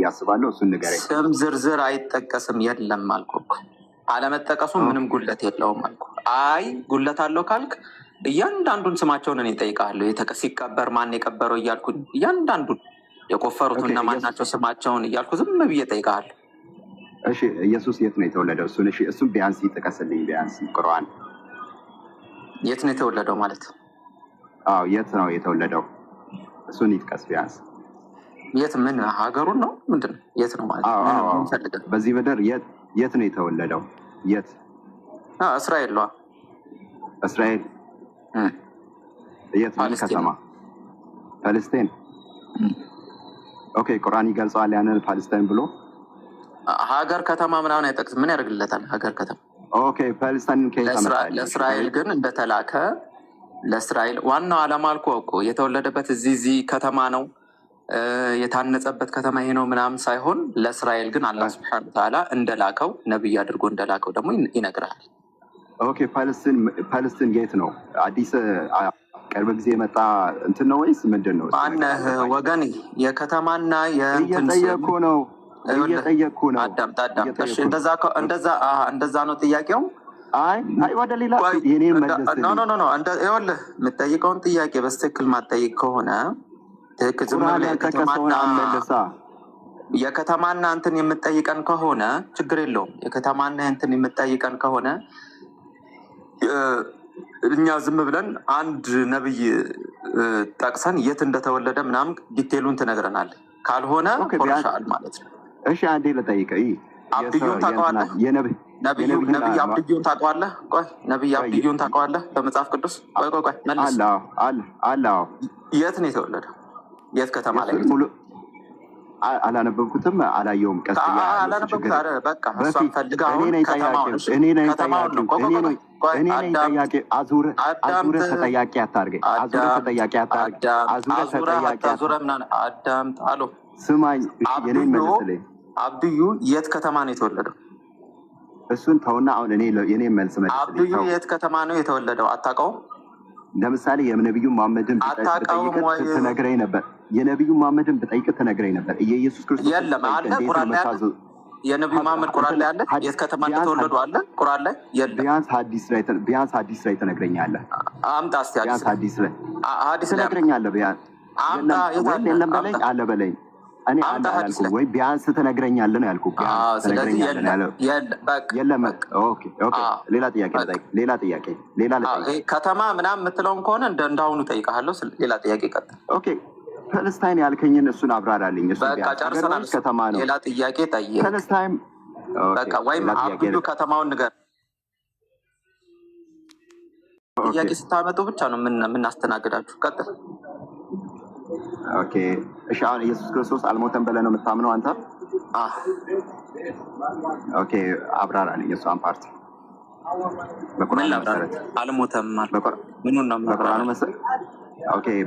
ያስባለሁ። እሱን ንገረኝ። ስም ዝርዝር አይጠቀስም የለም አልኩህ። አለመጠቀሱ ምንም ጉለት የለውም አልኩህ። አይ ጉለት አለው ካልክ እያንዳንዱን ስማቸውን እኔ እጠይቅሃለሁ። ሲቀበር ማን የቀበረው እያልኩ እያንዳንዱን የቆፈሩት እና ማናቸው ስማቸውን እያልኩ ዝም ብዬ እጠይቅሃለሁ። እሺ ኢየሱስ የት ነው የተወለደው? እሱን ቢያንስ ይጥቀስልኝ። ቢያንስ ቁርአን የት ነው የተወለደው ማለት? አዎ የት ነው የተወለደው? እሱን ይጥቀስ ቢያንስ። የት ምን ሀገሩን ነው ምንድን ነው? የት ነው ማለት? በዚህ ምድር የት ነው የተወለደው? የት? እስራኤል ነው። እስራኤል የት? ምን ከተማ? ፓለስቲን። ኦኬ ቁርአን ይገልጸዋል ያንን ፓለስቲን ብሎ። ሀገር ከተማ ምናምን አይጠቅስም። ምን ያደርግለታል ሀገር ከተማ? ኦኬ ፓለስቲን ለእስራኤል ግን እንደተላከ ለእስራኤል ዋናው ዓላማ አልኩህ እኮ የተወለደበት እዚህ ከተማ ነው የታነጸበት ከተማ ይሄ ነው ምናምን ሳይሆን ለእስራኤል ግን አላህ ሱብሓነሁ ወተዓላ እንደላከው ነብይ አድርጎ እንደላከው ደግሞ ይነግራል። ኦኬ ፓለስቲን የት ነው? አዲስ ቅርብ ጊዜ የመጣ እንትን ነው ወይስ ምንድን ነው? ማነህ ወገኔ? የከተማና እየጠየኩ ነው። አዳምጥ። እሺ እንደዛ ነው ጥያቄው። አይ ወደ ሌላ የኔ መልስ ኖ ይኸውልህ የምትጠይቀውን ጥያቄ በስትክክል ማትጠይቅ ከሆነ ትክክል ዝም ብለህ የከተማና እንትን የምትጠይቀን ከሆነ ችግር የለውም። የከተማና እንትን የምትጠይቀን ከሆነ እኛ ዝም ብለን አንድ ነብይ ጠቅሰን የት እንደተወለደ ምናምን ዲቴሉን ትነግረናለህ። ካልሆነ ኮርሻል ማለት ነው። እሺ አንዴ ልጠይቅህ። አብድዩን ታውቀዋለህ? ነብይ አብድዩን ታውቀዋለህ? ቆይ ነብይ አብድዩን ታውቀዋለህ? በመጽሐፍ ቅዱስ ቆይ መልስ። አለ የት ነው የተወለደው? የት ከተማ ላይ? አላነበብኩትም፣ አላየውም። ቀስ አላነበብኩት። በቃ እሷን ፈልገህ አሁን ከተማውን ነው። እኔ ነኝ ጠያቄ። አዙረህ ተጠያቂ አታርገኝ። አዙረህ ምናምን አዳምጥ አሉ። ስማኝ የኔን መልስልኝ። አብድዩ የት ከተማ ነው የተወለደው? እሱን ተውና አሁን የኔ መልስ መልስ። አብድዩ የት ከተማ ነው የተወለደው? አታውቀውም? ለምሳሌ የነቢዩ መሐመድን ብጠይቅ ትነግረኝ ነበር። የነቢዩ መሐመድን ብጠይቅ ትነግረኝ ነበር። የኢየሱስ ክርስቶስ የለም አለ ቁርአን ላይ አለ። የነቢዩ መሐመድ ቁርአን ላይ አለ። የት ከተማ እንደተወለዱ አለ ቁርአን ላይ የለም። ቢያንስ ሐዲስ ላይ ትነግረኛለህ። አምጣ እስኪ ሐዲስ ላይ ትነግረኛለህ። ቢያንስ የለም በለኝ አለ በለኝ። እኔ አንተ አላልኩም ወይ ቢያንስ ትነግረኛለህ ነው ያልኩህ። ስለዚህ የለም። ኦኬ ሌላ ጥያቄ ከተማ ምናምን የምትለውን ከሆነ እንዳሁኑ እጠይቅሃለሁ። ሌላ ጥያቄ ቀጥል። ኦኬ ፓለስታይን ያልከኝን እሱን አብራራልኝ። በቃ ጨርሰናል። ከተማ ነው። ሌላ ጥያቄ ጠይቅ። ፓለስታይን በቃ ወይም አብዱ ከተማውን ንገር። ጥያቄ ስታመጡ ብቻ ነው የምናስተናግዳችሁ። ቀጥል። ኦኬ እሺ አሁን ኢየሱስ ክርስቶስ አልሞተም ብለህ ነው የምታምነው አንተ? ኦኬ አብራራልኝ እሷን ፓርቲ። በቁርአኑ መሰረት አልሞተም ማለት ምኑን ነው?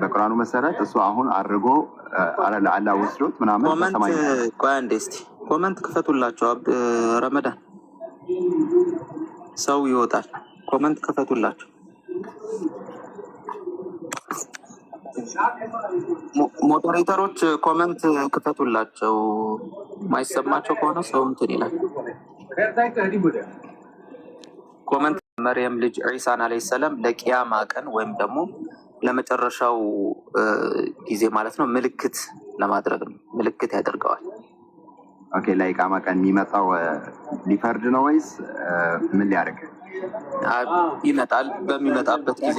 በቁርአኑ መሰረት እሱ አሁን አድርጎ ለአላህ ወስዶት ምናምን በሰማይ ነው። ቆይ አንዴ እስኪ ኮመንት ክፈቱላቸው። ረመዳን ሰው ይወጣል። ኮመንት ክፈቱላቸው። ሞዴሬተሮች ኮመንት ክፈቱላቸው። ማይሰማቸው ከሆነ ሰው እንትን ይላል። ኮመንት መርየም ልጅ ዒሳን አለይሂ ሰላም ለቂያማ ቀን ወይም ደግሞ ለመጨረሻው ጊዜ ማለት ነው ምልክት ለማድረግ ነው። ምልክት ያደርገዋል። ኦኬ ለቂያማ ቀን የሚመጣው ሊፈርድ ነው ወይስ ምን ሊያደርግ ይመጣል? በሚመጣበት ጊዜ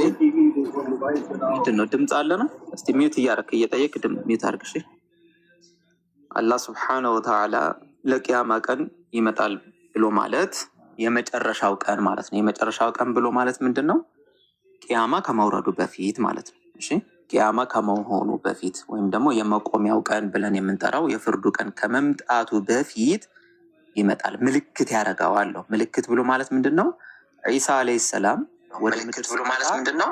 ምንድን ነው? ድምፅ አለ ነው። እስቲ ሚዩት እያደረክ እየጠየቅ ሚዩት አድርግ። እሺ አላህ ሱብሓነሁ ወተዓላ ለቂያማ ቀን ይመጣል ብሎ ማለት የመጨረሻው ቀን ማለት ነው። የመጨረሻው ቀን ብሎ ማለት ምንድን ነው? ቂያማ ከመውረዱ በፊት ማለት ነው። እሺ ቂያማ ከመሆኑ በፊት ወይም ደግሞ የመቆሚያው ቀን ብለን የምንጠራው የፍርዱ ቀን ከመምጣቱ በፊት ይመጣል። ምልክት ያደርገዋል። ምልክት ብሎ ማለት ምንድን ነው? ዒሳ አለይሂ ሰላም ወደ ምድር ብሎ ማለት ምንድን ነው?